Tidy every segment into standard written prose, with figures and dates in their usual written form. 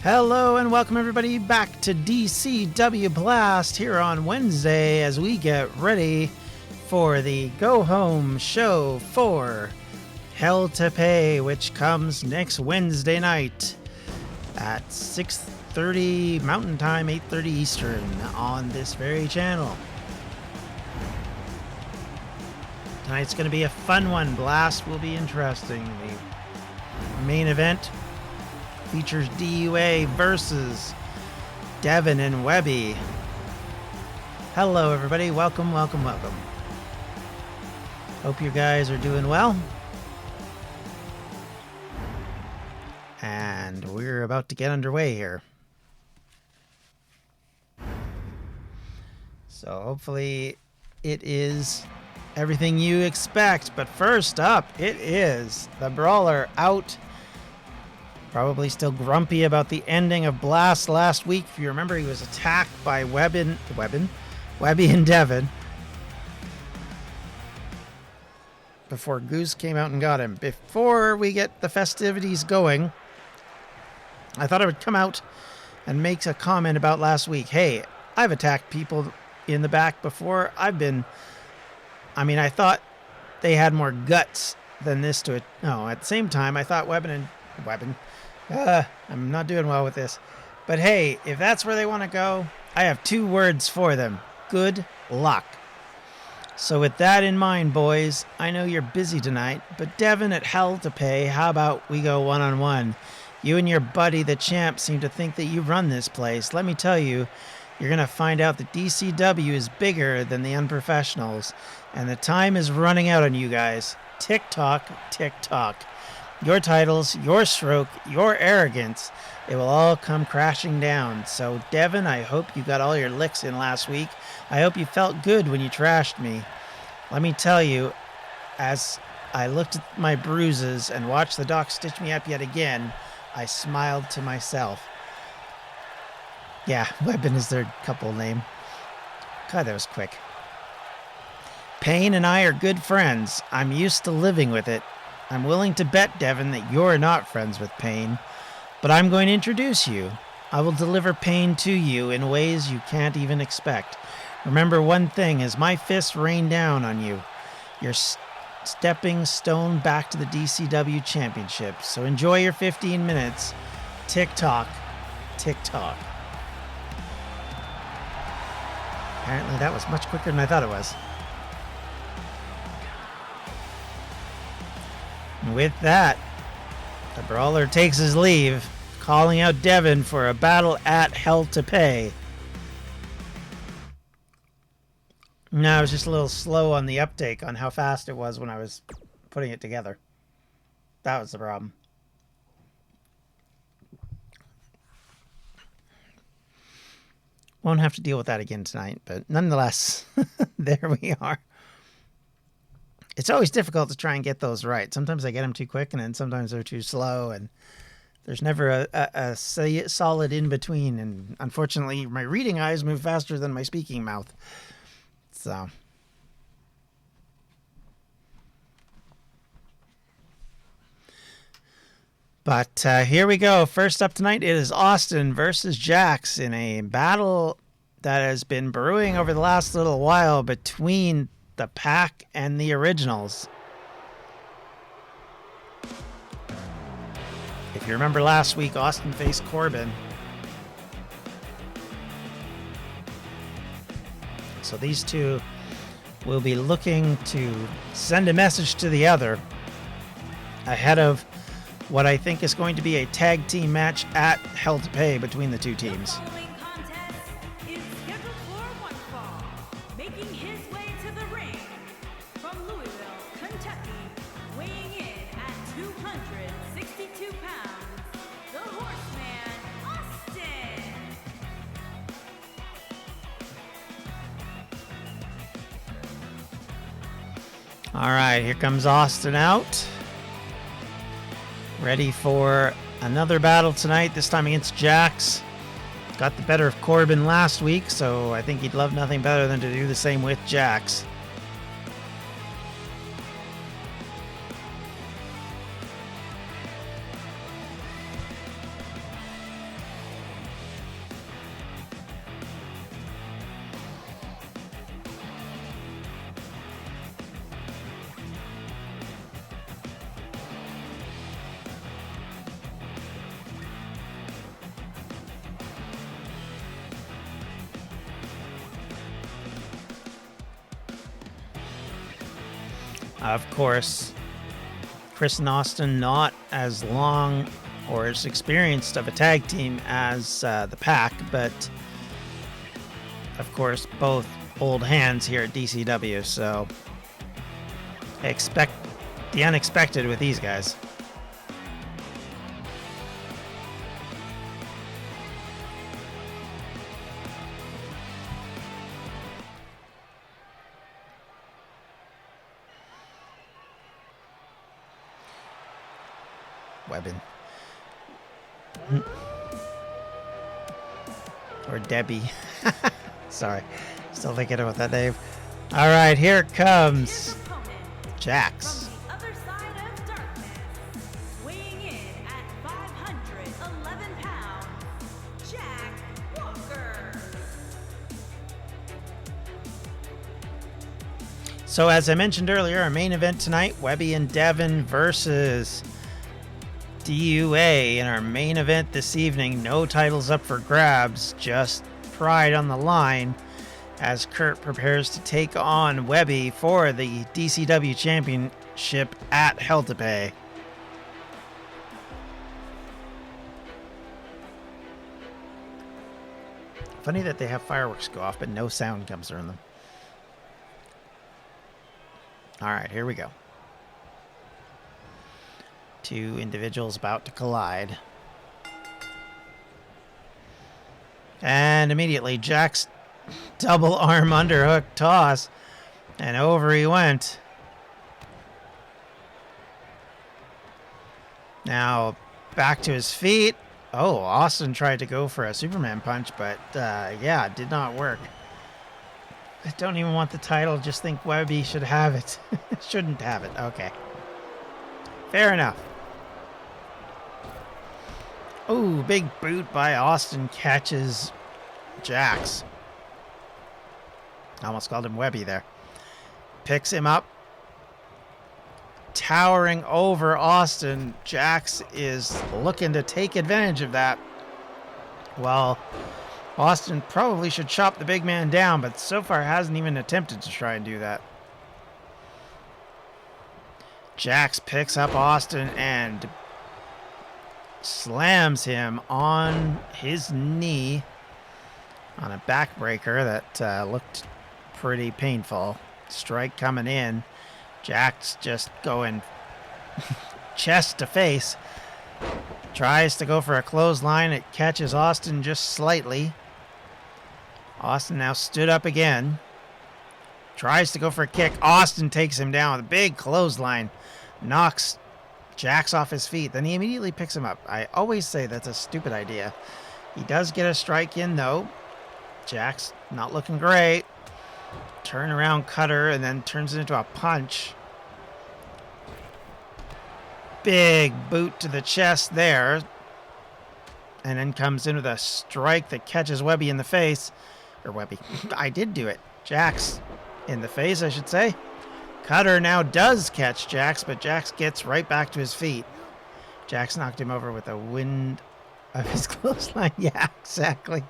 Hello and welcome everybody back to DCW Blast here on Wednesday as we get ready for the go home show for Hell to Pay, which comes next Wednesday night at 6:30 Mountain Time, 8:30 Eastern on this very channel. Tonight's going to be a fun one. Blast will be interesting. The main event features DUA versus DEVIN and WEBBY. Hello everybody, welcome. Hope you guys are doing well. And we're about to get underway here. So hopefully it is everything you expect. But first up, it is the Brawler out. Probably still grumpy about the ending of Blast last week. If you remember, he was attacked by WEBBY and DEVIN before Goose came out and got him. Before we get the festivities going, I thought I would come out and make a comment about last week. Hey, I've attacked people in the back before. I thought they had more guts than this to it. No, at the same time, I thought WEBBY. I'm not doing well with this. But hey, if that's where they want to go, I have two words for them. Good luck. So with that in mind, boys, I know you're busy tonight, but DEVIN at Hell to Pay, how about we go one-on-one? You and your buddy, the champ, seem to think that you run this place. Let me tell you, you're going to find out that DCW is bigger than the unprofessionals, and the time is running out on you guys. Tick-tock, tick-tock. Your titles, your stroke, your arrogance, it will all come crashing down. So, DEVIN, I hope you got all your licks in last week. I hope you felt good when you trashed me. Let me tell you, as I looked at my bruises and watched the doc stitch me up yet again, I smiled to myself. Yeah, WEBBY is their couple name. God, that was quick. Pain and I are good friends. I'm used to living with it. I'm willing to bet, DEVIN, that you're not friends with Pain, but I'm going to introduce you. I will deliver pain to you in ways you can't even expect. Remember one thing, as my fists rain down on you, you're stepping stone back to the DCW Championship. So enjoy your 15 minutes. Tick-tock, tick-tock. Apparently that was much quicker than I thought it was. With that, the Brawler takes his leave, calling out DEVIN for a battle at Hell to Pay. No, I was just a little slow on the uptake on how fast it was when I was putting it together. That was the problem. Won't have to deal with that again tonight, but nonetheless, there we are. It's always difficult to try and get those right. Sometimes I get them too quick, and then sometimes they're too slow, and there's never a solid in-between. And unfortunately, my reading eyes move faster than my speaking mouth. So. But here we go. First up tonight, it is Austin versus Jax in a battle that has been brewing over the last little while between the pack and the originals. If you remember last week, Austin faced Corbin. So these two will be looking to send a message to the other ahead of what I think is going to be a tag team match at Hell to Pay between the two teams. All right, here comes Austin out. Ready for another battle tonight, this time against Jax. Got the better of Corbin last week, so I think he'd love nothing better than to do the same with Jax. Of course, Chris and Austin not as long or as experienced of a tag team as the Pack, but of course both old hands here at DCW, so expect the unexpected with these guys. Webbin. Or Debbie. Sorry. Still thinking about that name. All right, here it comes. Jax. Weighing in at 511 pounds, Jack Walker. So as I mentioned earlier, our main event tonight, Webby and Devin versus DUA. In our main event this evening, no titles up for grabs, just pride on the line as Kurt prepares to take on Webby for the DCW Championship at Hell to Pay. Funny that they have fireworks go off, but no sound comes from them. All right, here we go. Two individuals about to collide. And immediately, Jack's double arm underhook toss. And over he went. Now, back to his feet. Oh, Austin tried to go for a Superman punch, but yeah, it did not work. I don't even want the title, just think Webby should have it. Shouldn't have it. Okay. Fair enough. Ooh, big boot by Austin catches Jax. I almost called him Webby there. Picks him up. Towering over Austin. Jax is looking to take advantage of that. Well, Austin probably should chop the big man down, but so far hasn't even attempted to try and do that. Jax picks up Austin and slams him on his knee on a backbreaker that looked pretty painful. Strike coming in. Jax just going chest to face. Tries to go for a clothesline. It catches Austin just slightly. Austin now stood up again. Tries to go for a kick. Austin takes him down with a big clothesline. Knocks Jax off his feet. Then he immediately picks him up. I always say that's a stupid idea. He does get a strike in, though. Jax not looking great. Turn around cutter and then turns it into a punch. Big boot to the chest there. And then comes in with a strike that catches Webby in the face. Or Webby. I did do it. Jax in the face, I should say. Cutter now does catch Jax, but Jax gets right back to his feet. Jax knocked him over with the wind of his clothesline. Yeah, exactly.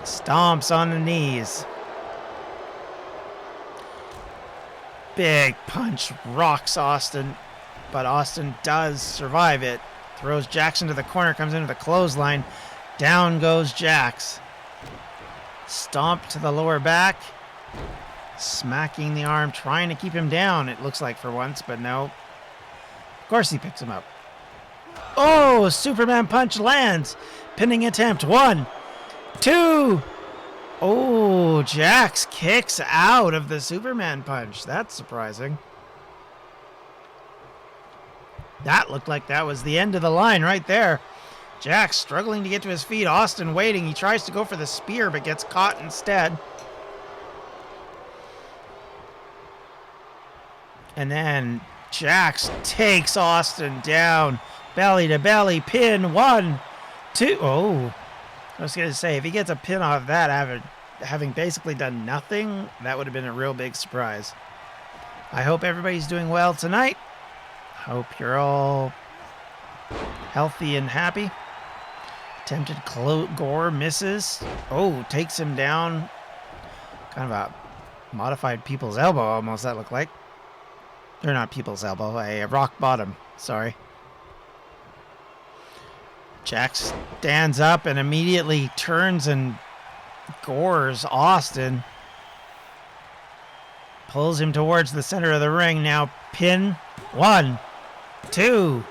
Stomps on the knees. Big punch rocks Austin, but Austin does survive it. Throws Jax into the corner, comes into the clothesline. Down goes Jax. Stomp to the lower back. Smacking the arm, trying to keep him down, it looks like for once, but no. Of course he picks him up. Oh, Superman punch lands. Pinning attempt. 1, 2. Oh, Jax kicks out of the Superman punch. That's surprising. That looked like that was the end of the line right there. Jax struggling to get to his feet. Austin waiting. He tries to go for the spear, but gets caught instead. And then Jax takes Austin down. Belly to belly pin. 1, 2. Oh, I was going to say, if he gets a pin off that, having basically done nothing, that would have been a real big surprise. I hope everybody's doing well tonight. Hope you're all healthy and happy. Attempted gore misses. Oh, takes him down. Kind of a modified people's elbow almost, that looked like. They're not people's elbow, a rock bottom. Sorry. Jack stands up and immediately turns and gores Austin. Pulls him towards the center of the ring. Now pin. 1, 2,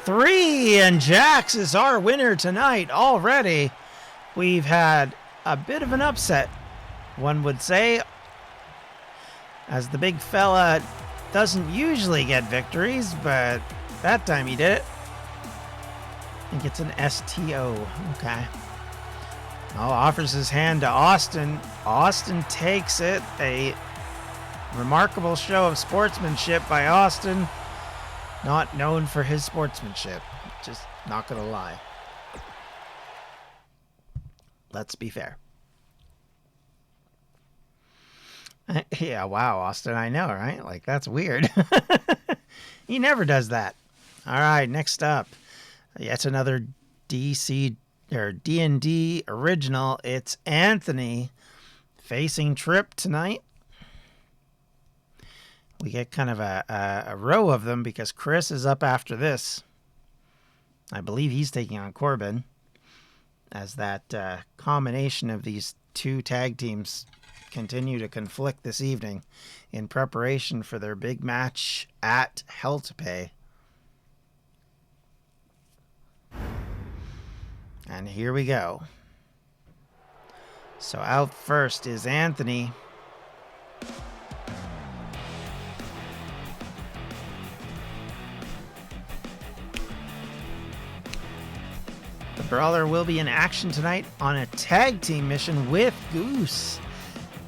3. And Jax is our winner tonight already. We've had a bit of an upset, one would say, as the big fella doesn't usually get victories, but that time he did it. I think it's an STO. Okay. Oh, offers his hand to Austin. Austin takes it. A remarkable show of sportsmanship by Austin. Not known for his sportsmanship. Just not gonna lie. Let's be fair. Yeah, wow, Austin, I know, right? Like, that's weird. He never does that. All right, next up. Yet another DC or D&D original. It's Anthony facing TRIPP tonight. We get kind of a row of them because Chris is up after this. I believe he's taking on Corbin, as that combination of these two tag teams continue to conflict this evening in preparation for their big match at Hell to Pay. And here we go. So out first is Anthony. The Brawler will be in action tonight on a tag team mission with Goose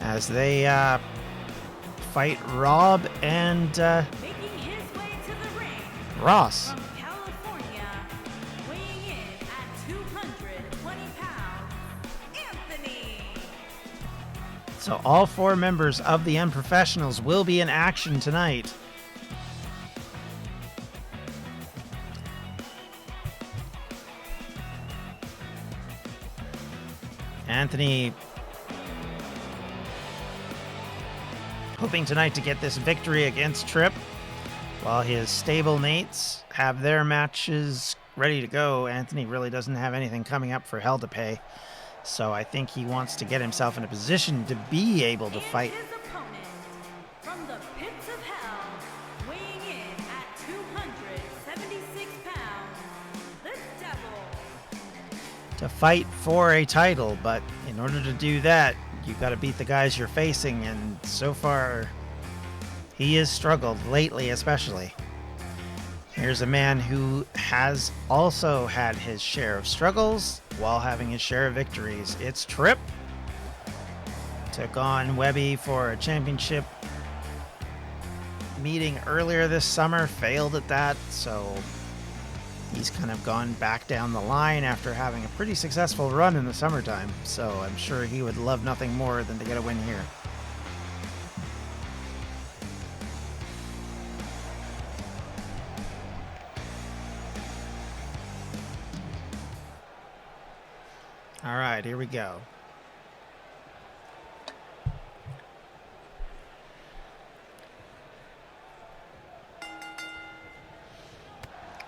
as they fight Rob and Making his way to the ring Ross. from California, weighing in at 220 pounds, Anthony. So all 4 members of the Unprofessionals will be in action tonight. Anthony hoping tonight to get this victory against TRIPP, while his stablemates have their matches ready to go. Anthony really doesn't have anything coming up for Hell to Pay, so I think he wants to get himself in a position to be able to fight. His opponent from the pits of hell, weighing in at 276 pounds, the Devil. To fight for a title, but in order to do that, you've got to beat the guys you're facing, and so far, he has struggled lately especially. Here's a man who has also had his share of struggles while having his share of victories. It's TRIPP. Took on WEBBY for a championship meeting earlier this summer, failed at that, so he's kind of gone back down the line after having a pretty successful run in the summertime, so I'm sure he would love nothing more than to get a win here. All right, here we go.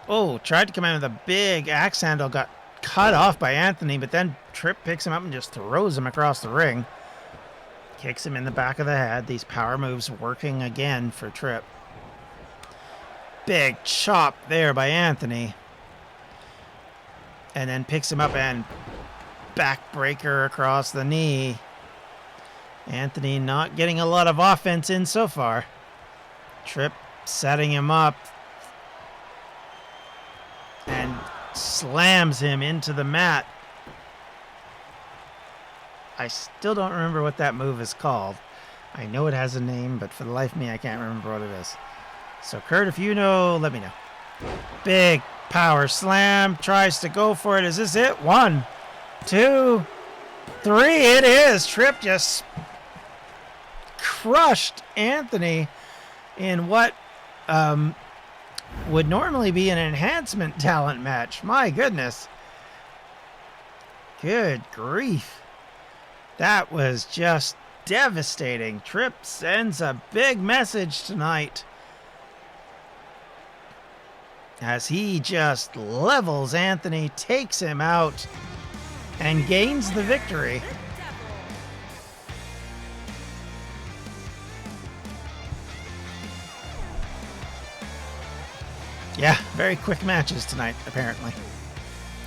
Oh, tried to come in with a big axe handle, got cut off by Anthony, but then TRIPP picks him up and just throws him across the ring. Kicks him in the back of the head. These power moves working again for TRIPP. Big chop there by Anthony. And then picks him up and backbreaker across the knee. Anthony not getting a lot of offense in so far. TRIPP setting him up and slams him into the mat. I still don't remember what that move is called. I know it has a name, but for the life of me, I can't remember what it is. So, Kurt, if you know, let me know. Big power slam. Tries to go for it. Is this it? 1, 2, 3. It is. TRIPP just crushed Anthony in what would normally be an enhancement talent match. My goodness. Good grief. That was just devastating. Tripp sends a big message tonight as he just levels Anthony, takes him out, and gains the victory. Yeah, very quick matches tonight, apparently.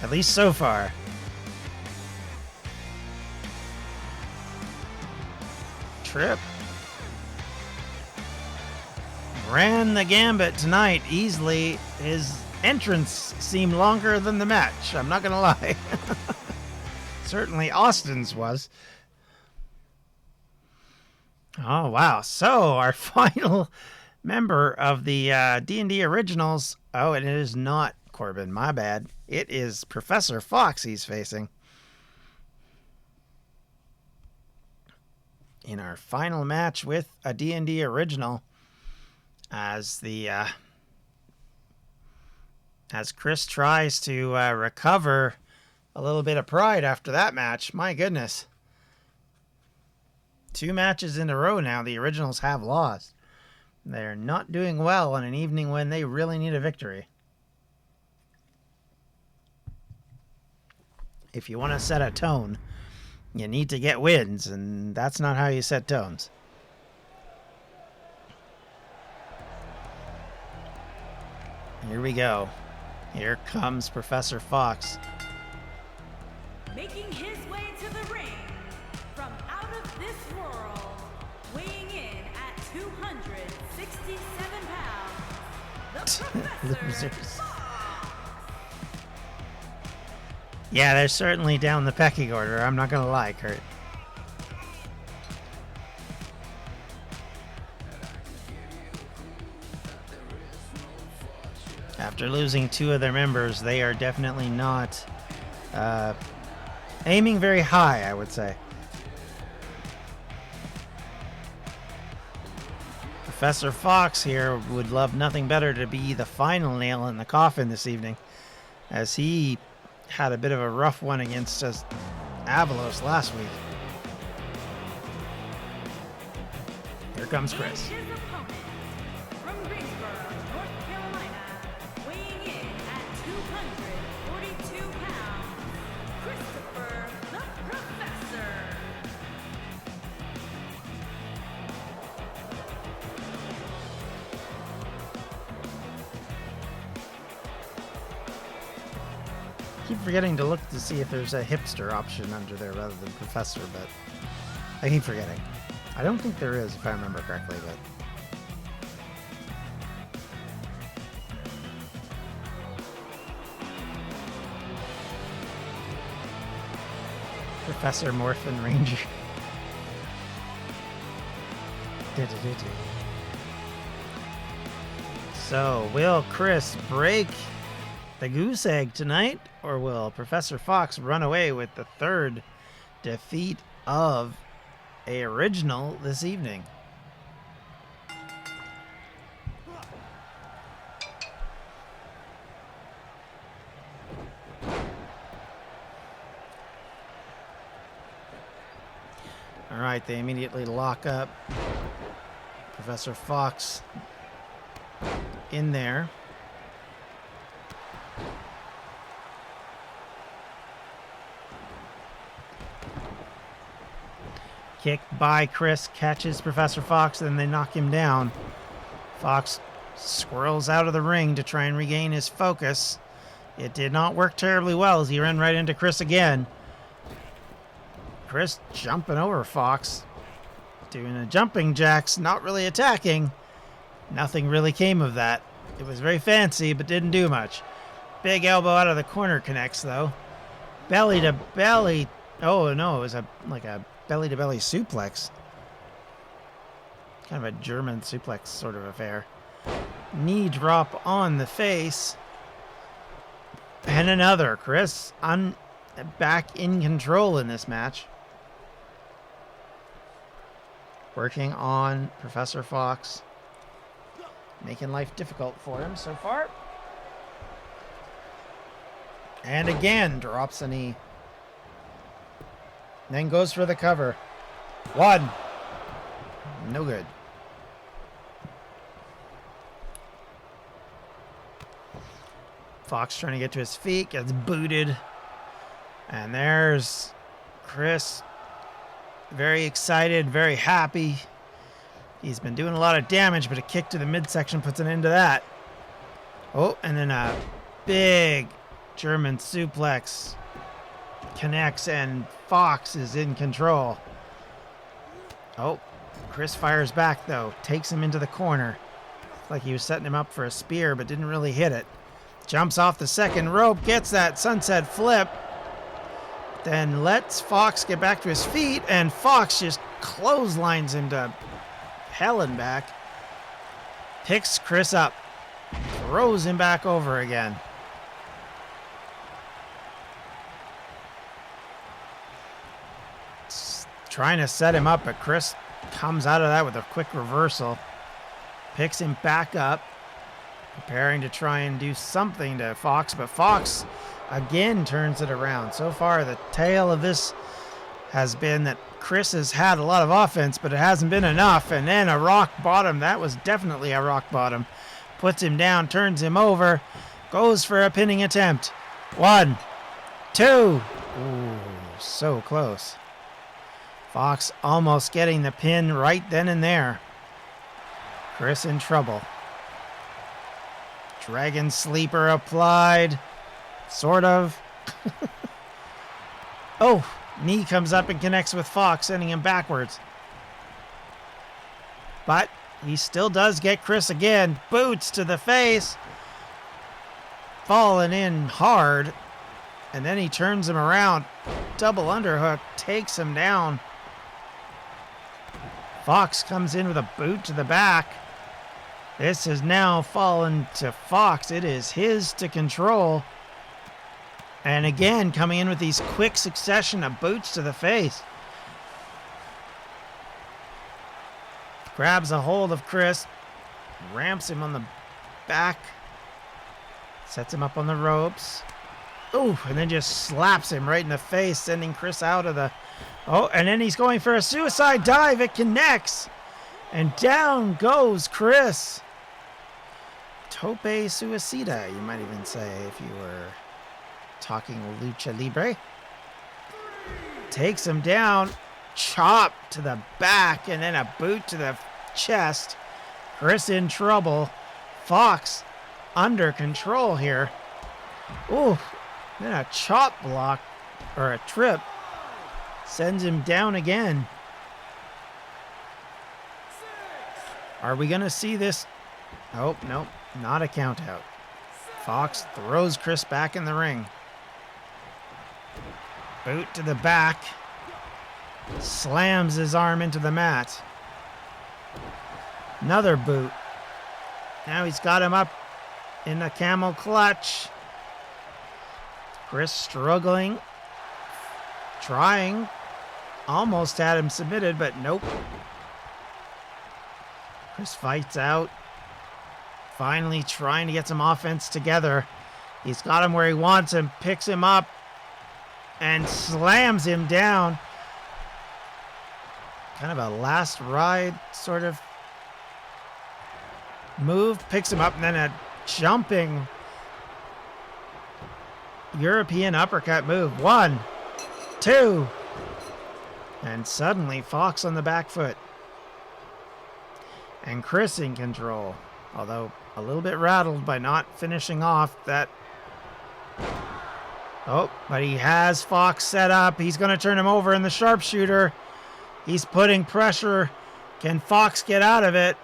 At least so far. Tripp ran the gambit tonight easily. His entrance seemed longer than the match, I'm not gonna lie. Certainly Austin's was. Oh wow, so our final member of the D&D Originals, oh, and it is not Corbin, my bad. It is Professor Fox he's facing in our final match with a D&D Original, as the as Chris tries to recover a little bit of pride after that match. My goodness. 2 matches in a row now the Originals have lost. They're not doing well on an evening when they really need a victory. If you want to set a tone, you need to get wins, and that's not how you set tones. Here we go. Here comes Professor Fox. Making his way to the ring from out of this world, weighing in at 267 pounds, the Professor Losers. Fox. Yeah, they're certainly down the pecking order. I'm not going to lie, Kurt. After losing 2 of their members, they are definitely not aiming very high, I would say. Professor Fox here would love nothing better to be the final nail in the coffin this evening, as he had a bit of a rough one against us Avalos last week. Here comes Chris. And his opponent from Greensboro, North Carolina, weighing in at 242 pounds, Christopher the Professor. Keep forgetting to look to see if there's a hipster option under there rather than Professor, but I keep forgetting. I don't think there is, if I remember correctly, but Professor Morphin Ranger. So, will Chris break the goose egg tonight, or will Professor Fox run away with the 3rd defeat of a original this evening? All right, they immediately lock up Professor Fox in there. Kick by Chris, catches Professor Fox, and they knock him down. Fox squirrels out of the ring to try and regain his focus. It did not work terribly well as he ran right into Chris again. Chris jumping over Fox, doing a jumping jacks, not really attacking. Nothing really came of that. It was very fancy, but didn't do much. Big elbow out of the corner connects, though. Belly to belly. Oh, no, it was like a belly-to-belly suplex. Kind of a German suplex sort of affair. Knee drop on the face. And another. Chris back in control in this match. Working on Professor Fox. Making life difficult for him so far. And again, drops a knee. Then goes for the cover. 1, No good. Fox trying to get to his feet, gets booted. And there's Chris. Very excited, very happy. He's been doing a lot of damage, but a kick to the midsection puts an end to that. Oh, and then a big German suplex connects, and Fox is in control. Oh, Chris fires back, though. Takes him into the corner. Like he was setting him up for a spear, but didn't really hit it. Jumps off the second rope, gets that sunset flip. Then lets Fox get back to his feet, and Fox just clotheslines him to hell and back. Picks Chris up. Throws him back over again. Trying to set him up, but Chris comes out of that with a quick reversal. Picks him back up. Preparing to try and do something to Fox, but Fox again turns it around. So far, the tale of this has been that Chris has had a lot of offense, but it hasn't been enough. And then a rock bottom. That was definitely a rock bottom. Puts him down, turns him over, goes for a pinning attempt. 1, 2. Ooh, so close. Fox almost getting the pin right then and there. Chris in trouble. Dragon sleeper applied. Sort of. Oh, knee comes up and connects with Fox, sending him backwards. But he still does get Chris again. Boots to the face. Falling in hard. And then he turns him around. Double underhook. Takes him down. Fox comes in with a boot to the back. This has now fallen to Fox. It is his to control. And again, coming in with these quick succession of boots to the face. Grabs a hold of Chris. Ramps him on the back. Sets him up on the ropes. Ooh, and then just slaps him right in the face, sending Chris out of the... Oh, and then he's going for a suicide dive. It connects. And down goes Chris. Tope suicida, you might even say, if you were talking lucha libre. Takes him down. Chop to the back, and then a boot to the chest. Chris in trouble. Fox under control here. Ooh, then a chop block, or a trip. Sends him down again. Are we going to see this? Oh, nope, not a count out. Fox throws Chris back in the ring. Boot to the back. Slams his arm into the mat. Another boot. Now he's got him up in the camel clutch. Chris struggling. Trying. Almost had him submitted, but nope. Chris fights out. Finally trying to get some offense together. He's got him where he wants him. Picks him up. And slams him down. Kind of a last ride sort of move. Picks him up and then a jumping European uppercut move. 1, 2. And suddenly Fox on the back foot. And Chris in control. Although a little bit rattled by not finishing off that. Oh, but he has Fox set up. He's going to turn him over in the sharpshooter. He's putting pressure. Can Fox get out of it?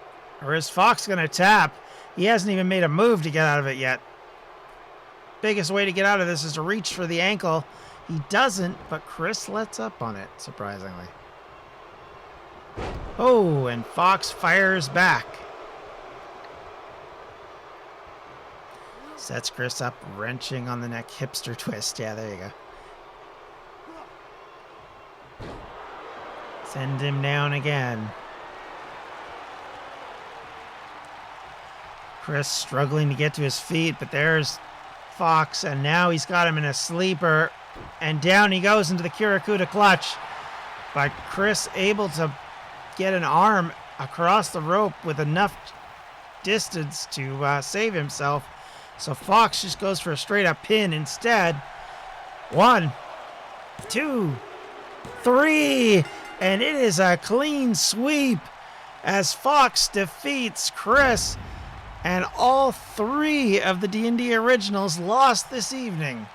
Or is Fox going to tap? He hasn't even made a move to get out of it yet. Biggest way to get out of this is to reach for the ankle. He doesn't, but Chris lets up on it, surprisingly. Oh, and Fox fires back. Sets Chris up, wrenching on the neck, hipster twist. Yeah, there you go. Send him down again. Chris struggling to get to his feet, but there's Fox, and now he's got him in a sleeper, and down he goes into the Kirakuda clutch. But Chris able to get an arm across the rope with enough distance to save himself. So Fox just goes for a straight up pin instead. 1, 2, 3, and it is a clean sweep as Fox defeats Chris, and all 3 of the D&D originals lost this evening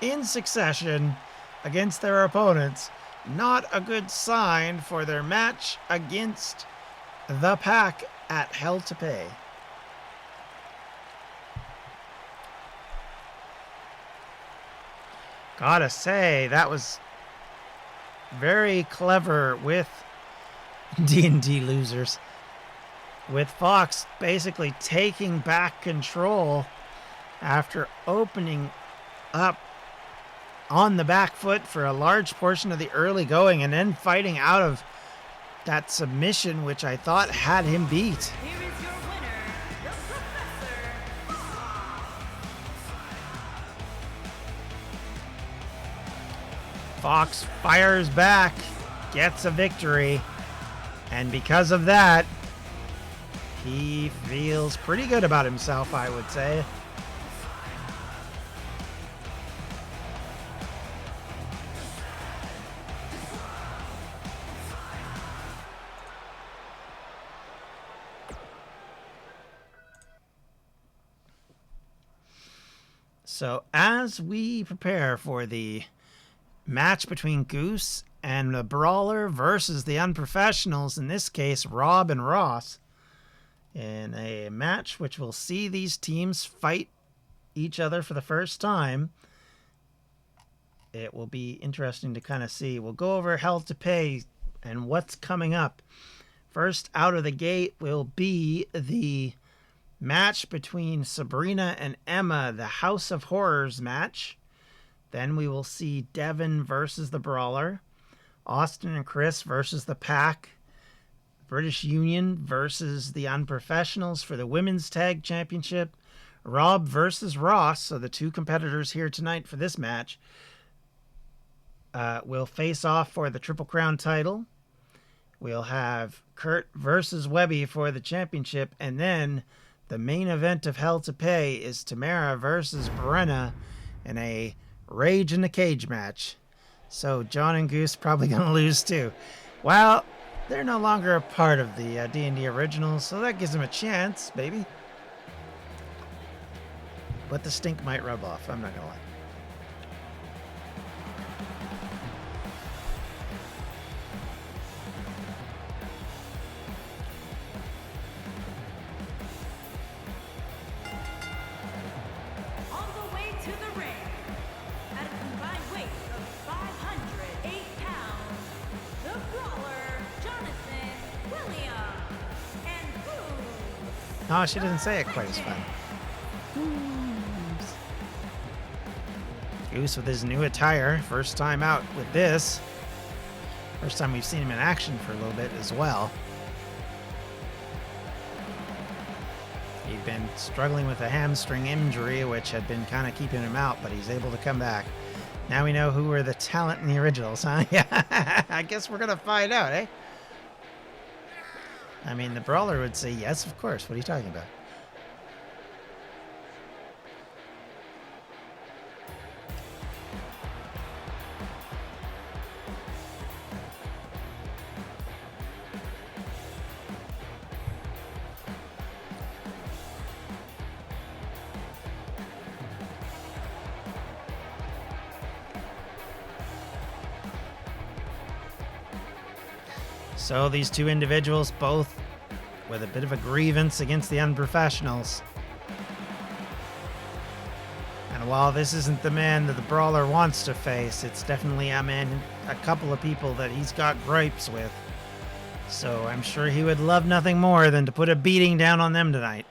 in succession against their opponents. Not a good sign for their match against the Pack at Hell to Pay. Gotta say, that was very clever with D&D losers. With Fox basically taking back control after opening up on the back foot for a large portion of the early going and then fighting out of that submission, which I thought had him beat. Here is your winner, the Professor. Fox fires back, gets a victory, and because of that, he feels pretty good about himself, I would say. So as we prepare for the match between Goose and the Brawler versus the Unprofessionals, in this case Rob and Ross, in a match which will see these teams fight each other for the first time, it will be interesting to kind of see. We'll go over Hell to Pay and what's coming up. First out of the gate will be the match between Sabrina and Emma, the House of Horrors match. Then we will see Devin versus the Brawler, Austin and Chris versus the Pack, British Union versus the Unprofessionals for the Women's Tag Championship, Rob versus Ross, so the 2 competitors here tonight for this match, will face off for the Triple Crown title. We'll have Kurt versus Webby for the championship, and then the main event of Hell to Pay is Tamara versus Brenna in a Rage in the Cage match. So John and Goose probably going to lose too. Well, they're no longer a part of the D&D originals, so that gives them a chance, baby. But the stink might rub off, I'm not going to lie. On the way to the ring, at a combined weight of 508 pounds, the Brawler, Jonathan, William, and Goose. No, she doesn't say it quite as fun. Goose with his new attire. First time out with this. First time we've seen him in action for a little bit as well. He'd been struggling with a hamstring injury, which had been kind of keeping him out, but he's able to come back. Now we know who were the talent in the originals, huh? Yeah, I guess we're going to find out, eh? I mean, the Brawler would say, yes, of course. What are you talking about? So these 2 individuals, both with a bit of a grievance against the Unprofessionals. And while this isn't the man that the Brawler wants to face, it's definitely a couple of people that he's got gripes with. So I'm sure he would love nothing more than to put a beating down on them tonight.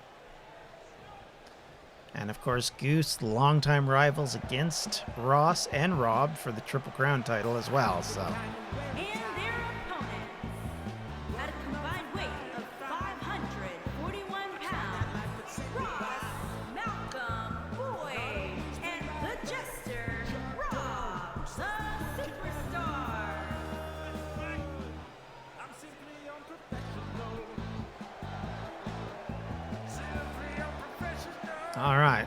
And of course, Goose, the longtime rivals against Ross and Rob for the Triple Crown title as well, so... And their opponents, at a combined weight of 541 pounds, Ross, Malcolm, Boyd, and the Jester, Rob, the Superstar. All right.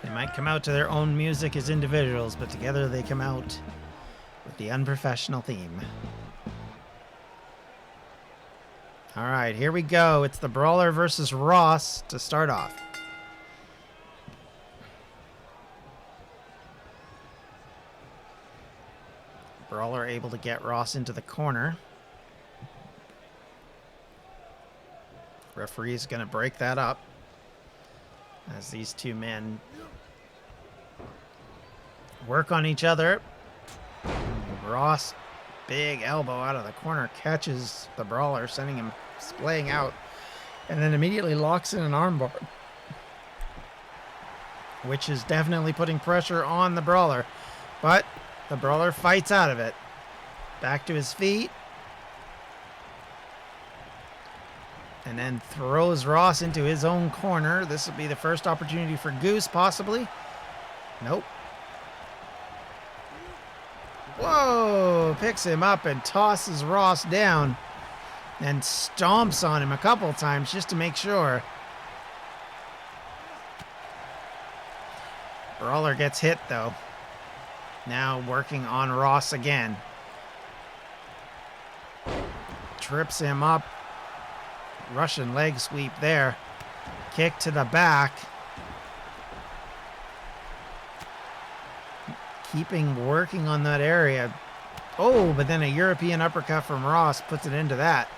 They might come out to their own music as individuals, but together they come out with the unprofessional theme. All right, here we go. It's the Brawler versus Ross to start off. Brawler able to get Ross into the corner. Referee's going to break that up as these two men work on each other. Ross, big elbow out of the corner, catches the Brawler, sending him splaying out, and then immediately locks in an armbar, which is definitely putting pressure on the Brawler. But the Brawler fights out of it. Back to his feet. And then throws Ross into his own corner. This will be the first opportunity for Goose, possibly. Nope. Whoa! Picks him up and tosses Ross down. And stomps on him a couple times just to make sure. Brawler gets hit, though. Now working on Ross again. Trips him up. Russian leg sweep there. Kick to the back. Working on that area. Oh, but then a European uppercut from Ross puts it into that.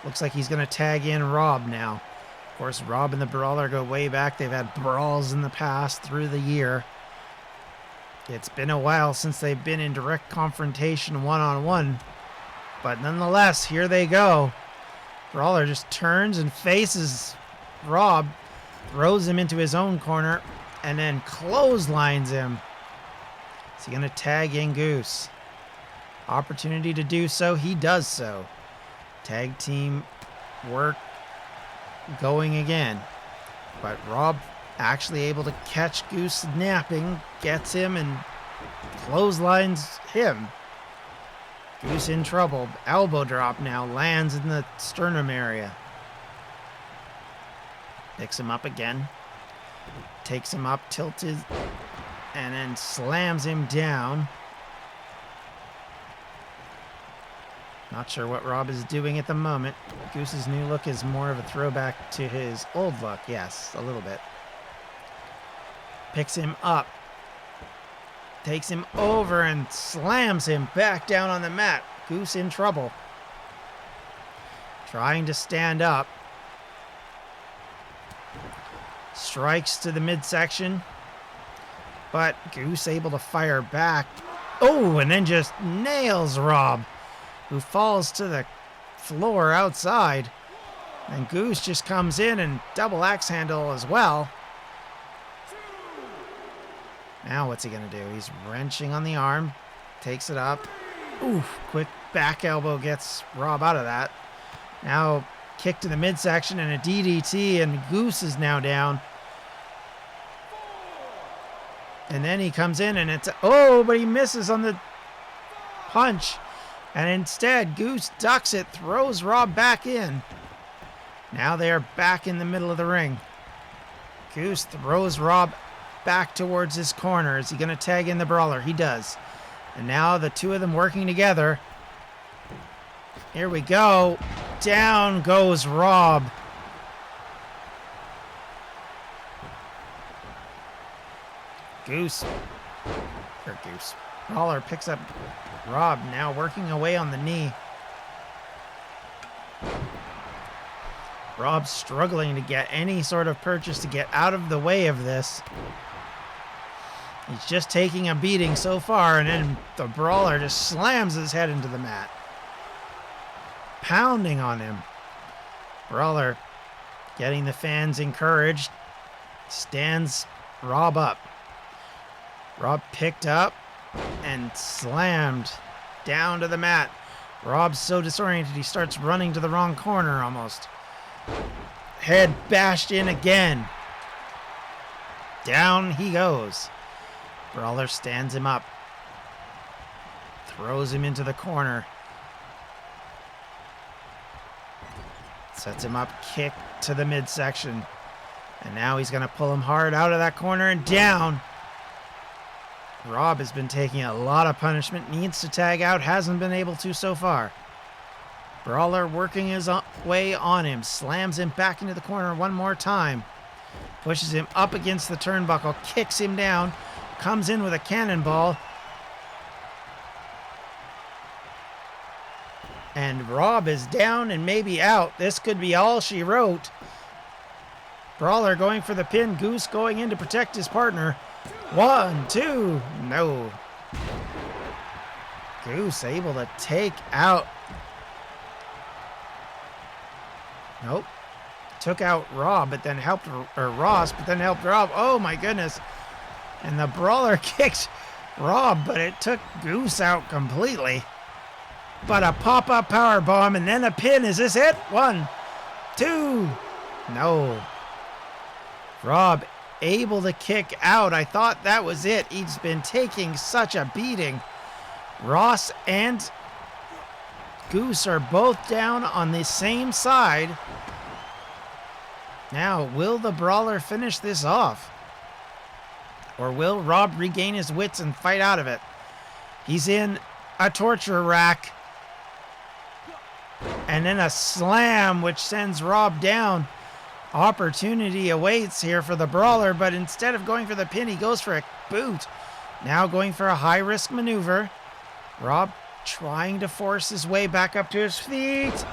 Looks like he's going to tag in Rob now. Of course, Rob and the Brawler go way back. They've had brawls in the past through the year. It's been a while since they've been in direct confrontation one-on-one. But nonetheless, here they go. Brawler just turns and faces Rob, throws him into his own corner, and then clotheslines him. Is he going to tag in Goose? Opportunity to do so, he does so. Tag team work going again. But Rob actually able to catch Goose napping, gets him and clotheslines him. Goose in trouble. Elbow drop now, lands in the sternum area. Picks him up again. Takes him up, tilted, and then slams him down. Not sure what Rob is doing at the moment. Goose's new look is more of a throwback to his old look. Yes, a little bit. Picks him up. Takes him over and slams him back down on the mat. Goose in trouble. Trying to stand up. Strikes to the midsection. But Goose able to fire back. Oh, and then just nails Rob, who falls to the floor outside. And Goose just comes in and double axe handle as well. Now what's he going to do? He's wrenching on the arm. Takes it up. Oof, quick back elbow gets Rob out of that. Now kick to the midsection and a DDT, and Goose is now down. And then he comes in and it's... Oh, but he misses on the punch. And instead, Goose ducks it, throws Rob back in. Now they are back in the middle of the ring. Goose throws Rob back towards his corner. Is he going to tag in the Brawler? He does. And now the two of them working together. Here we go. Down goes Rob. Goose. Brawler picks up Rob, now working away on the knee. Rob struggling to get any sort of purchase to get out of the way of this. He's just taking a beating so far, and then the Brawler just slams his head into the mat. Pounding on him. Brawler getting the fans encouraged. Stands Rob up. Rob picked up and slammed down to the mat. Rob's so disoriented he starts running to the wrong corner almost. Head bashed in again. Down he goes. Brawler stands him up. Throws him into the corner. Sets him up, kick to the midsection. And now he's going to pull him hard out of that corner and down. Rob has been taking a lot of punishment, needs to tag out, hasn't been able to so far. Brawler working his way on him, slams him back into the corner one more time. Pushes him up against the turnbuckle, kicks him down, comes in with a cannonball. And Rob is down and maybe out. This could be all she wrote. Brawler going for the pin, Goose going in to protect his partner. 1, 2, no. Goose able to take out. Nope. Took out Rob, but then helped, or Ross, but then helped Rob. Oh my goodness. And the Brawler kicked Rob, but it took Goose out completely. But a pop-up power bomb and then a pin. Is this it? 1, 2. No. Rob able to kick out. I thought that was it. He's been taking such a beating. Ross and Goose are both down on the same side. Now, will the Brawler finish this off? Or will Rob regain his wits and fight out of it? He's in a torture rack. And then a slam, which sends Rob down. Opportunity awaits here for the Brawler, but instead of going for the pin, he goes for a boot. Now going for a high-risk maneuver. Rob trying to force his way back up to his feet.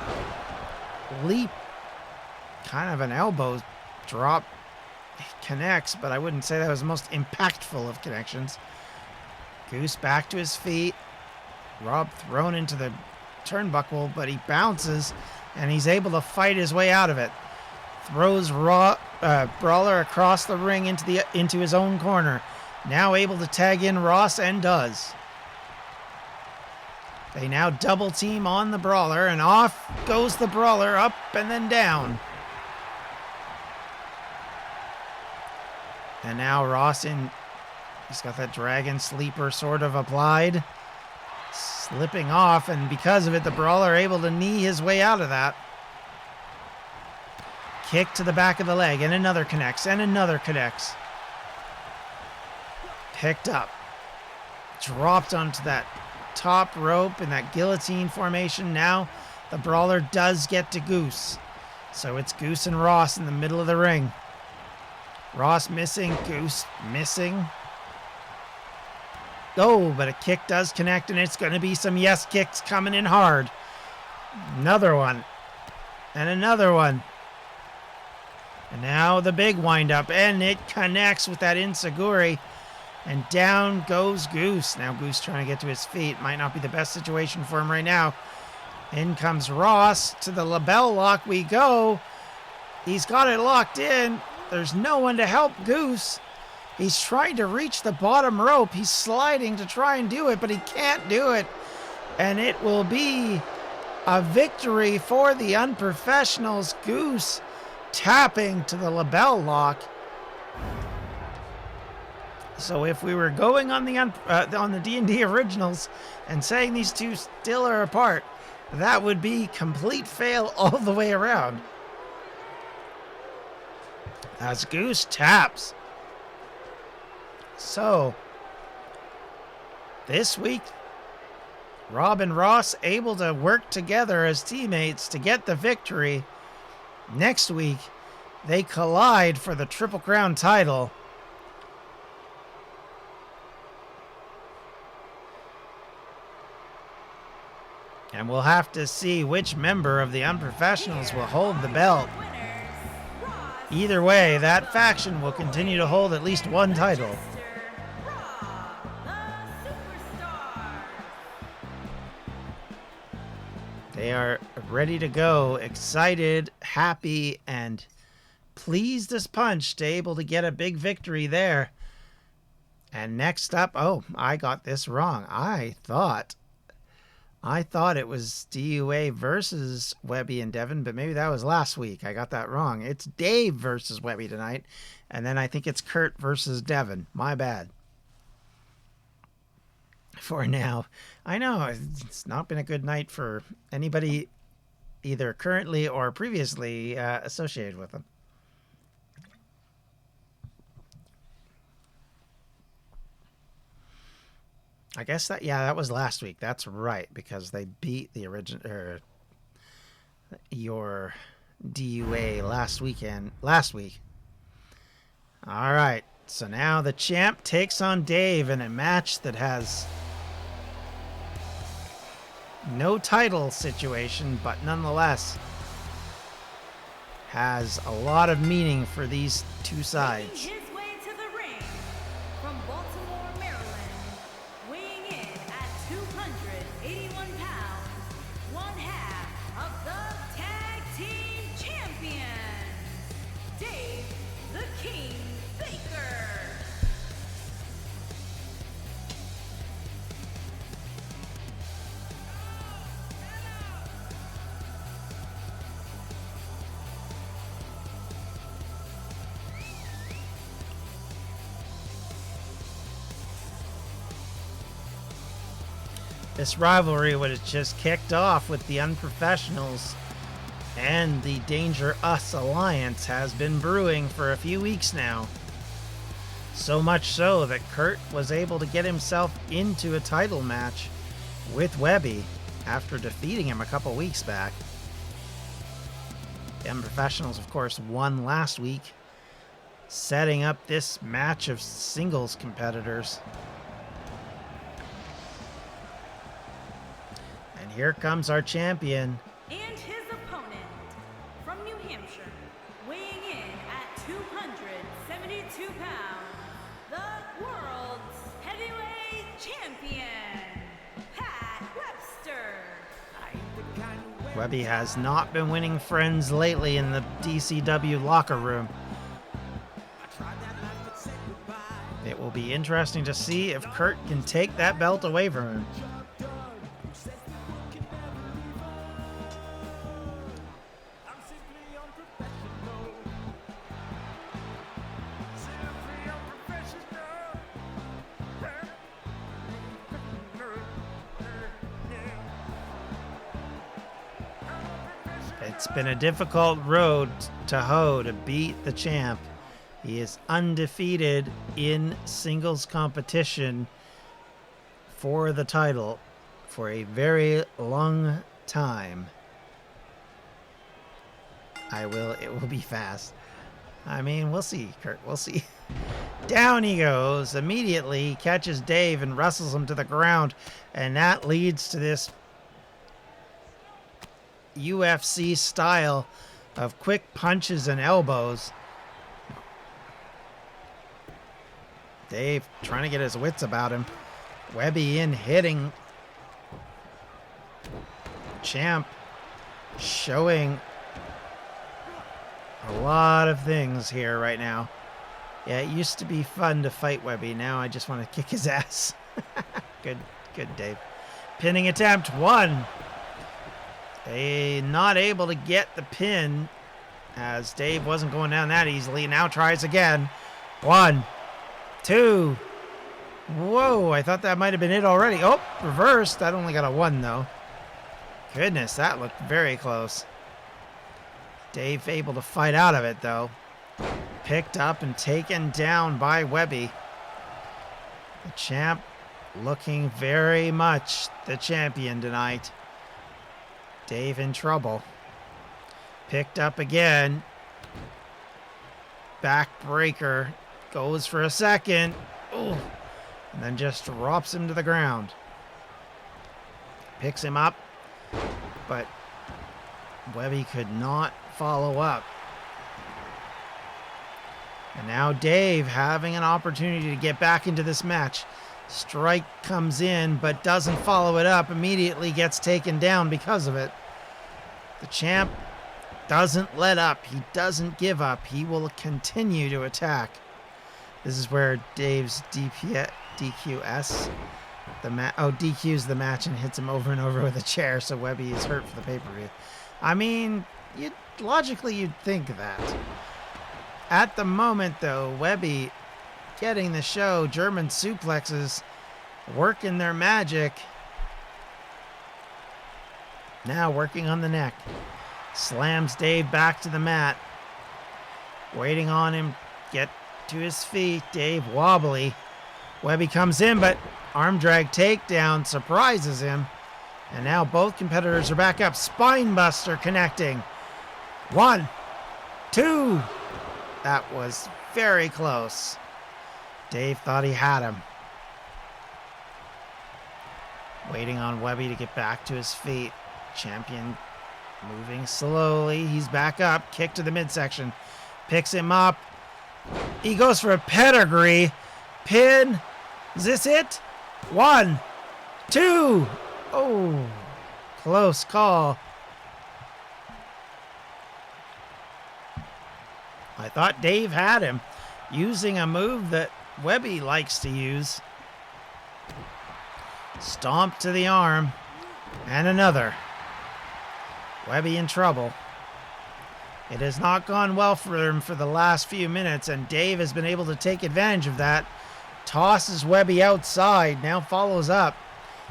Leap. Kind of an elbow drop. Connects, but I wouldn't say that was the most impactful of connections. Goose back to his feet. Rob thrown into the turnbuckle, but he bounces, and he's able to fight his way out of it. Throws Brawler across the ring into his own corner. Now able to tag in Ross, and does. They now double team on the Brawler, and off goes the Brawler, up and then down. And now Ross he's got that dragon sleeper sort of applied. Slipping off, and because of it, the Brawler able to knee his way out of that. Kick to the back of the leg, and another connects, and another connects. Picked up. Dropped onto that top rope in that guillotine formation. Now the Brawler does get to Goose. So it's Goose and Ross in the middle of the ring. Ross missing, Goose missing. Oh, but a kick does connect, and it's going to be some yes kicks coming in hard. Another one. And another one. And now the big windup, and it connects with that enziguri. And down goes Goose. Now Goose trying to get to his feet. Might not be the best situation for him right now. In comes Ross. To the label lock we go. He's got it locked in. There's no one to help Goose. He's trying to reach the bottom rope. He's sliding to try and do it, but he can't do it. And it will be a victory for the Unprofessionals. Goose tapping to the label lock. So if we were going on the D&D originals and saying these two still are apart, that would be complete fail all the way around. As Goose taps. So this week, Rob and Ross able to work together as teammates to get the victory. Next week, they collide for the Triple Crown title. And we'll have to see which member of the Unprofessionals will hold the belt. Either way, that faction will continue to hold at least one title. They are ready to go, excited, happy, and pleased as punch to able to get a big victory there. And next up, oh, I got this wrong. I thought it was DUA versus Webby and Devin, but maybe that was last week. I got that wrong. It's Dave versus Webby tonight, and then I think it's Kurt versus Devin. My bad. For now. I know, it's not been a good night for anybody either currently or previously associated with them. I guess that was last week. That's right, because they beat the original your DUA last week. All right, so now the champ takes on Dave in a match that has no title situation, but nonetheless has a lot of meaning for these two sides. Making his way to the ring from Baltimore, Maryland, weighing in at 281 pounds, one half of the Tag Team Champions, Dave the King Baker. This rivalry was just kicked off with the Unprofessionals, and the Danger Us alliance has been brewing for a few weeks now. So much so that Kurt was able to get himself into a title match with WEBBY after defeating him a couple weeks back. The Unprofessionals, of course, won last week, setting up this match of singles competitors. And here comes our champion. And his opponent from New Hampshire, weighing in at 272 pounds, the world's heavyweight champion, Pat Webster. WEBBY has not been winning friends lately in the DCW locker room. It will be interesting to see if Kurt can take that belt away from him. It's been a difficult road to hoe to beat the champ. He is undefeated in singles competition for the title for a very long time. It will be fast. I mean, we'll see, Kurt, we'll see. Down he goes. Immediately catches Dave and wrestles him to the ground, and that leads to this UFC style of quick punches and elbows. Dave trying to get his wits about him. WEBBY in hitting. Champ showing a lot of things here right now. Yeah, it used to be fun to fight WEBBY. Now I just want to kick his ass. Good, Dave. Pinning attempt, 1. Not able to get the pin as Dave wasn't going down that easily. Now tries again. 1, 2. Whoa, I thought that might have been it already. Oh, reversed. That only got a 1 though. Goodness, that looked very close. Dave able to fight out of it though. Picked up and taken down by WEBBY. The champ looking very much the champion tonight. Dave in trouble. Picked up again. Backbreaker. Goes for a second. Ooh. And then just drops him to the ground. Picks him up. But WEBBY could not follow up. And now Dave having an opportunity to get back into this match. Strike comes in, but doesn't follow it up. Immediately gets taken down because of it. The champ doesn't let up. He doesn't give up. He will continue to attack. This is where Dave's DQs DQs the match and hits him over and over with a chair, so WEBBY is hurt for the pay-per-view. I mean, logically you'd think that. At the moment, though, WEBBY getting the show. German suplexes working their magic. Now working on the neck. Slams Dave back to the mat. Waiting on him. Get to his feet. Dave wobbly. Webby comes in, but arm drag takedown surprises him. And now both competitors are back up. Spinebuster connecting. 1, 2. That was very close. Dave thought he had him. Waiting on Webby to get back to his feet. Champion moving slowly. He's back up. Kick to the midsection. Picks him up. He goes for a pedigree. Pin. Is this it? 1, 2. Oh, close call. I thought Dave had him, using a move that Webby likes to use. Stomp to the arm. And another. Webby in trouble. It has not gone well for him for the last few minutes, and Dave has been able to take advantage of that. Tosses Webby outside, now follows up.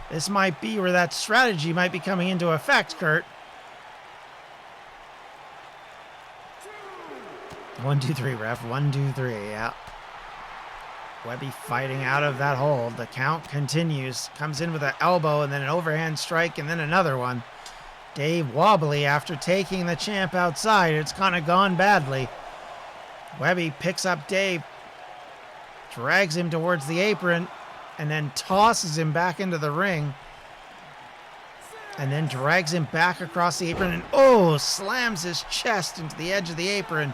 This might be where that strategy might be coming into effect, Kurt. 1, 2, 3, ref. 1, 2, 3, yeah. Webby fighting out of that hold. The count continues. Comes in with an elbow and then an overhand strike and then another one. Dave wobbly after taking the champ outside. It's kind of gone badly. Webby picks up Dave. Drags him towards the apron. And then tosses him back into the ring. And then drags him back across the apron. And oh, slams his chest into the edge of the apron.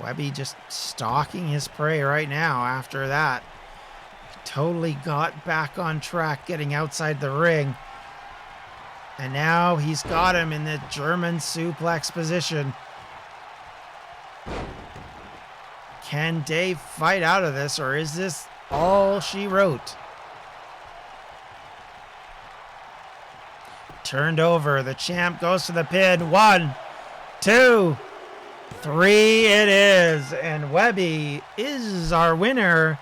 Webby just stalking his prey right now after that. Totally got back on track, getting outside the ring. And now he's got him in the German suplex position. Can Dave fight out of this, or is this all she wrote? Turned over. The champ goes to the pin. 1, 2, 3 it is. And Webby is our winner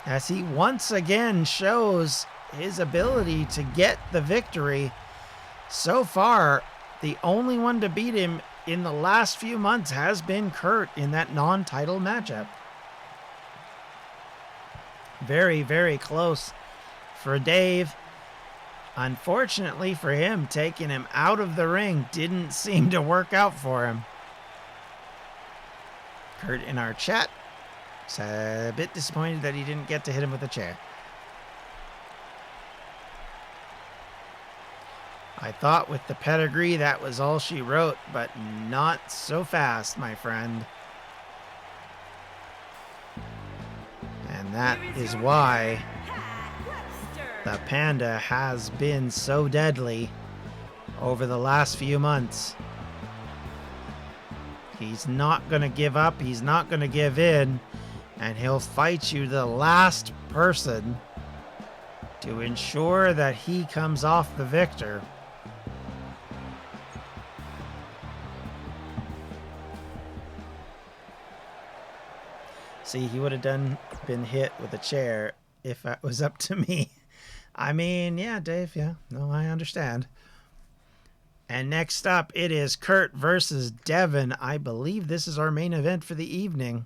as he once again shows his ability to get the victory. So far, the only one to beat him in the last few months has been Kurt in that non-title matchup. Very, very close for Dave. Unfortunately for him, taking him out of the ring didn't seem to work out for him. Kurt in our chat is a bit disappointed that he didn't get to hit him with a chair. I thought with the pedigree that was all she wrote, but not so fast, my friend. And that is why the Panda has been so deadly over the last few months. He's not going to give up. He's not going to give in. And he'll fight you, the last person, to ensure that he comes off the victor. See, he would have been hit with a chair if it was up to me. I mean, yeah, Dave, yeah. No, I understand. And next up, it is Kurt versus Devin. I believe this is our main event for the evening.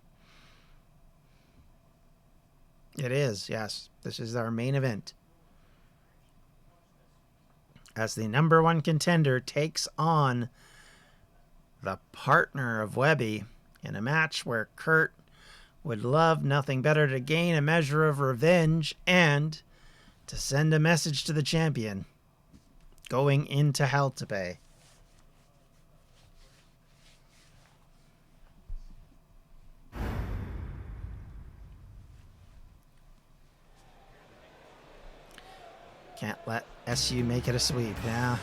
It is, yes. This is our main event. As the #1 contender takes on the partner of Webby in a match where Kurt would love nothing better to gain a measure of revenge and to send a message to the champion going into hell to pay. Can't let SU make it a sweep. Yeah.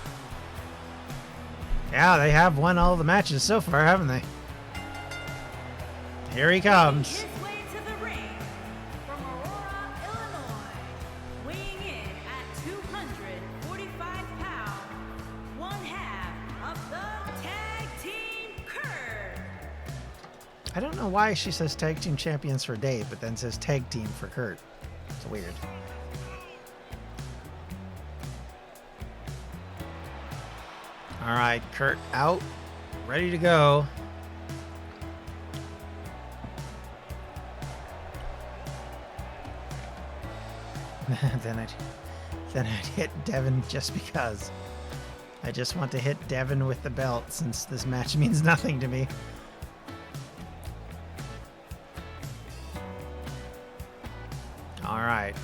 Yeah, they have won all the matches so far, haven't they? Here he comes. His way to the ring from Aurora, Illinois, weighing in at 245 pounds, one half of the tag team Kurt. I don't know why she says tag team champions for Dave, but then says tag team for Kurt. It's weird. All right, Kurt out, ready to go. then I'd hit Devin just because. I just want to hit Devin with the belt since this match means nothing to me. All right.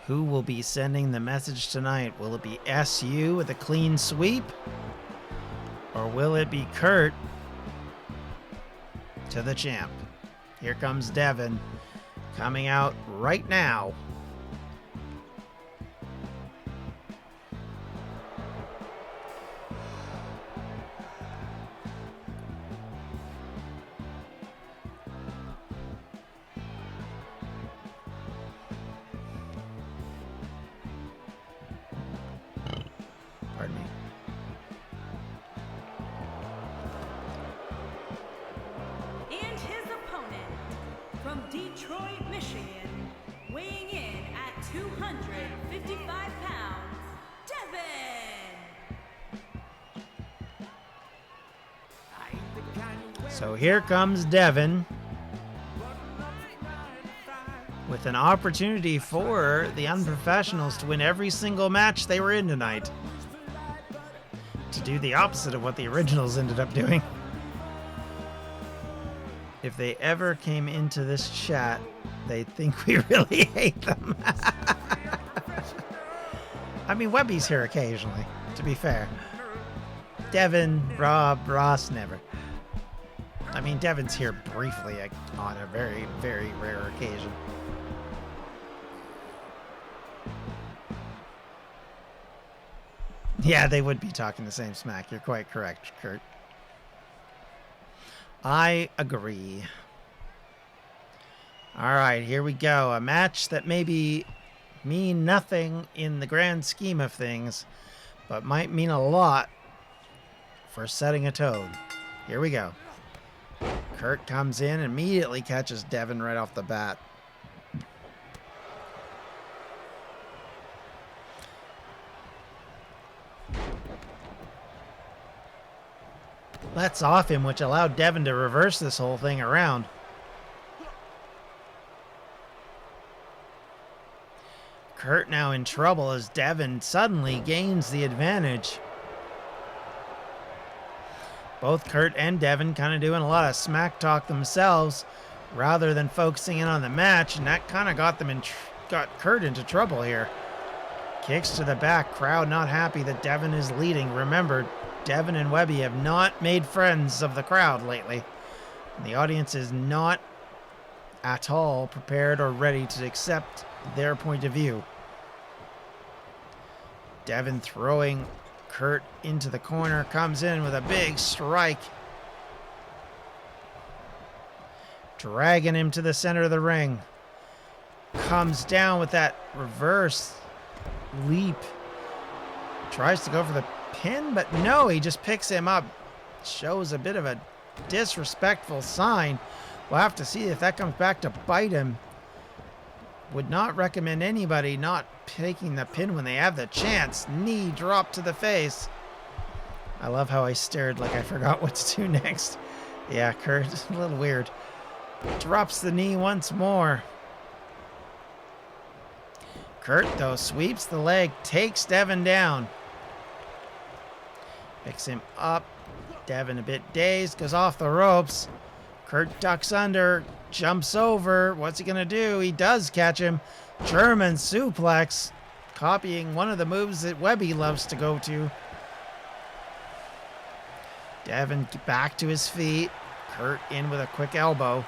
Who will be sending the message tonight? Will it be SU with a clean sweep? Or will it be Kurt to the champ? Here comes Devin coming out right now. Pardon me. And his opponent from Detroit, Michigan, weighing in at 255 pounds, Devin. So here comes Devin with an opportunity for the unprofessionals to win every single match they were in tonight. To do the opposite of what the originals ended up doing. If they ever came into this chat, they'd think we really hate them. I mean, Webby's here occasionally, to be fair. Devin, Rob, Ross, never. I mean, Devin's here briefly on a very, very rare occasion. Yeah, they would be talking the same smack. You're quite correct, Kurt. I agree. All right, here we go. A match that maybe mean nothing in the grand scheme of things, but might mean a lot for setting a tone. Here we go. Kurt comes in and immediately catches Devin right off the bat. Lets off him, which allowed Devin to reverse this whole thing around. Kurt now in trouble as Devin suddenly gains the advantage. Both Kurt and Devin kind of doing a lot of smack talk themselves rather than focusing in on the match, and that kind of got them got Kurt into trouble here. Kicks to the back, crowd not happy that Devin is leading. Remember, Devin and Webby have not made friends of the crowd lately. The audience is not at all prepared or ready to accept their point of view. Devin throwing Kurt into the corner, comes in with a big strike. Dragging him to the center of the ring. Comes down with that reverse leap. Tries to go for the pin, but no, he just picks him up. Shows a bit of a disrespectful sign. We'll have to see if that comes back to bite him. Would not recommend anybody not taking the pin when they have the chance. Knee drop to the face. I love how I stared like I forgot what to do next. Yeah, Kurt, a little weird. Drops the knee once more. Kurt, though, sweeps the leg, takes Devin down. Picks him up. Devin a bit dazed, goes off the ropes. Kurt ducks under, jumps over. What's he going to do? He does catch him. German suplex, copying one of the moves that Webby loves to go to. Devin back to his feet. Kurt in with a quick elbow.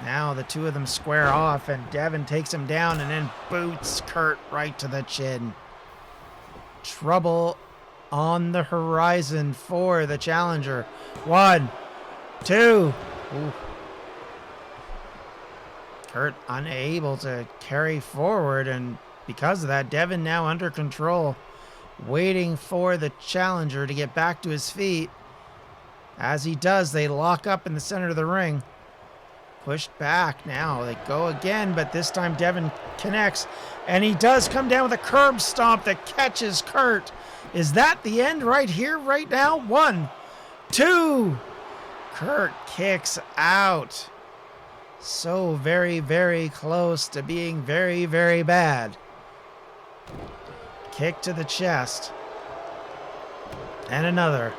Now the two of them square off, and Devin takes him down and then boots Kurt right to the chin. Trouble on the horizon for the challenger. 1, 2. Ooh. Kurt unable to carry forward, and because of that, Devin now under control, waiting for the challenger to get back to his feet. As he does, they lock up in the center of the ring. pushed back. Now they go again, but this time Devin connects, and he does come down with a curb stomp that catches Kurt. Is that the end right here, right now? 1, 2. Kurt kicks out. So very, very close to being very, very bad. Kick to the chest. And another.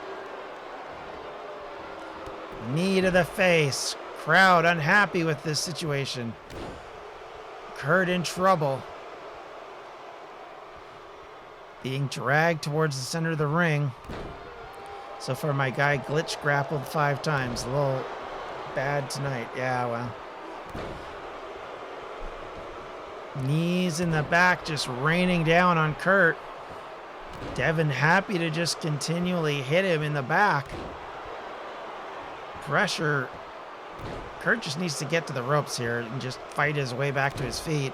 Knee to the face. Crowd unhappy with this situation. Kurt in trouble. Being dragged towards the center of the ring. So far, my guy glitch grappled 5 times. A little bad tonight. Yeah, well. Knees in the back just raining down on Kurt. Devin happy to just continually hit him in the back. Pressure. Kurt just needs to get to the ropes here and just fight his way back to his feet.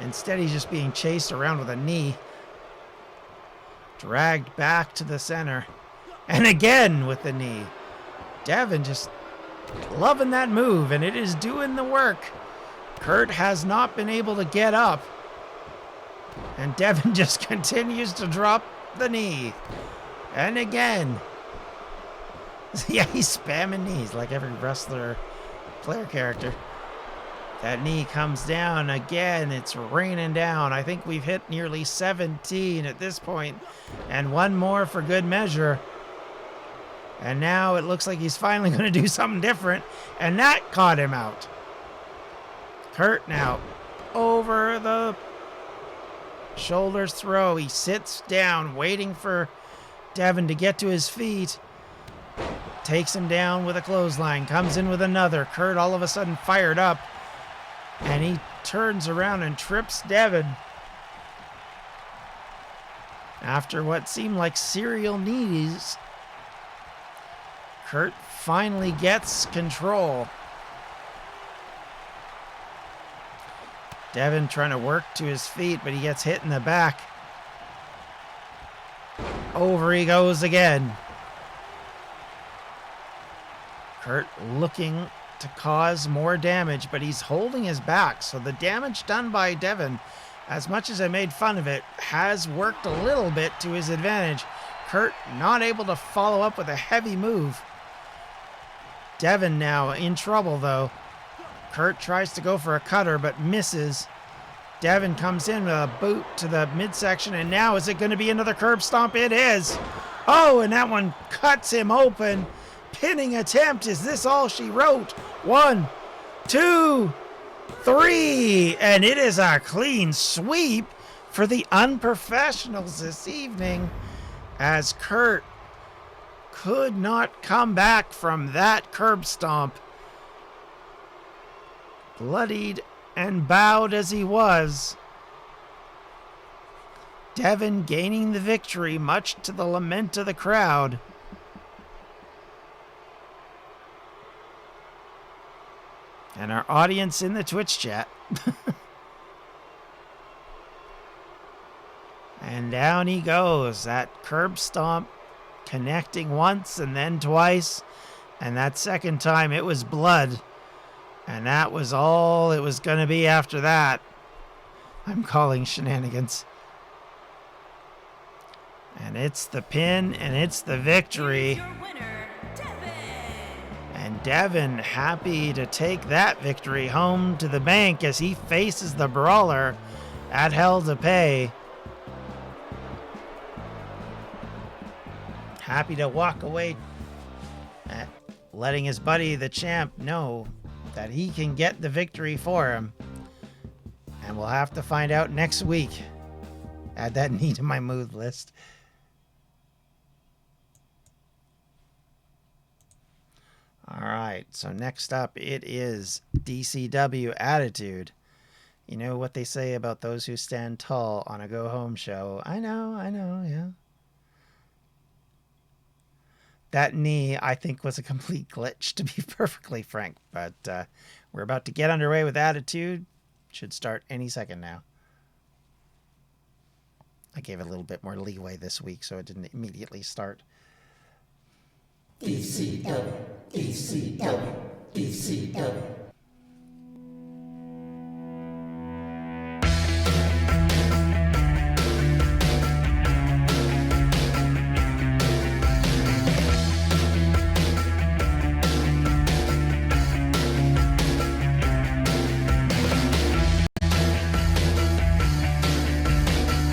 Instead, he's just being chased around with a knee. Dragged back to the center. And again with the knee. Devin just loving that move, and it is doing the work. Kurt has not been able to get up. And Devin just continues to drop the knee. And again. Yeah, he's spamming knees like every wrestler player character. That knee comes down again. It's raining down. I think we've hit nearly 17 at this point. And one more for good measure. And now it looks like he's finally going to do something different. And that caught him out. Kurt now over the shoulders throw. He sits down waiting for Devin to get to his feet. Takes him down with a clothesline. Comes in with another. Kurt all of a sudden fired up. And he turns around and trips Devin. After what seemed like serial knees, Kurt finally gets control. Devin trying to work to his feet, but he gets hit in the back. Over he goes again. Kurt looking to cause more damage, but he's holding his back. So the damage done by Devin, as much as I made fun of it, has worked a little bit to his advantage. Kurt not able to follow up with a heavy move. Devin now in trouble, though. Kurt tries to go for a cutter, but misses. Devin comes in with a boot to the midsection, and now is it going to be another curb stomp? It is. Oh, and that one cuts him open. Pinning attempt. Is this all she wrote? 1, 2, 3. And it is a clean sweep for the unprofessionals this evening, as Kurt could not come back from that curb stomp. Bloodied and bowed as he was, Devin gaining the victory, much to the lament of the crowd. And our audience in the Twitch chat. And down he goes. That curb stomp connecting once and then twice. And that second time it was blood. And that was all it was going to be after that. I'm calling shenanigans. And it's the pin and it's the victory. Here's your winner, Devin. And Devin happy to take that victory home to the bank as he faces the Brawler at Hell to Pay. Happy to walk away at letting his buddy, the champ, know that he can get the victory for him. And we'll have to find out next week. Add that knee to my mood list. All right, so next up it is DCW Attitude. You know what they say about those who stand tall on a go-home show. I know, yeah. That knee, I think, was a complete glitch, to be perfectly frank. But we're about to get underway with Attitude. Should start any second now. I gave it a little bit more leeway this week, so it didn't immediately start. DCW, DCW, DCW.